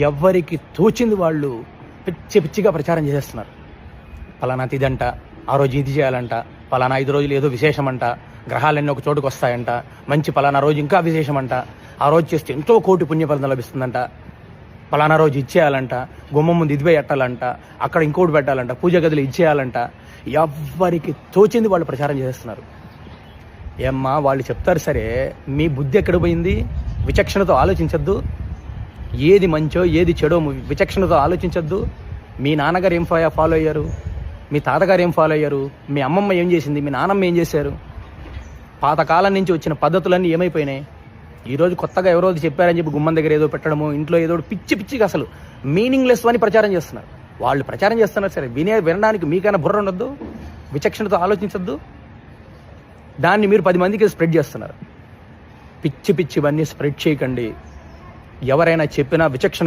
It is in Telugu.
ఎవ్వరికి తోచింది వాళ్ళు పిచ్చి పిచ్చిగా ప్రచారం చేసేస్తున్నారు. పలానా తిదంట, ఆ రోజు ఇది చేయాలంట, పలానా 5 రోజులు ఏదో విశేషమంట, గ్రహాలన్నీ ఒక చోటుకు వస్తాయంట, మంచి పలానా రోజు ఇంకా విశేషమంట, ఆ రోజు చేస్తే ఎంతో కోటి పుణ్యఫలం లభిస్తుందంట, పలానా రోజు ఇచ్చేయాలంట, గుమ్మం ముందు ఇది పెట్టాలంట, అక్కడ ఇంకోటి పెట్టాలంట, పూజ గదిలో ఇచ్చేయాలంట. ఎవ్వరికి తోచింది వాళ్ళు ప్రచారం చేస్తున్నారు. ఏమ్మా వాళ్ళు చెప్తారు సరే, మీ బుద్ధి ఎక్కడ పోయింది? విచక్షణతో ఆలోచించద్దు. ఏది మంచో ఏది చెడో విచక్షణతో ఆలోచించద్దు. మీ నాన్నగారు ఏం ఫాలో అయ్యారు? మీ తాతగారు ఏం ఫాలో అయ్యారు? మీ అమ్మమ్మ ఏం చేసింది? మీ నాన్నమ్మ ఏం చేశారు? పాతకాలం నుంచి వచ్చిన పద్ధతులన్నీ ఏమైపోయినాయి? ఈరోజు కొత్తగా ఎవరో చెప్పారని చెప్పి గుమ్మం దగ్గర ఏదో పెట్టడము, ఇంట్లో ఏదో పిచ్చి పిచ్చిగా అసలు మీనింగ్లెస్ అని ప్రచారం చేస్తున్నారు. వాళ్ళు ప్రచారం చేస్తున్నారు సరే, వినడానికి మీకైనా బుర్ర ఉండొద్దు? విచక్షణతో ఆలోచించద్దు? దాన్ని మీరు 10 మందికి స్ప్రెడ్ చేస్తున్నారు. పిచ్చి పిచ్చివన్నీ స్ప్రెడ్ చేయకండి. ఎవరైనా చెప్పినా విచక్షణ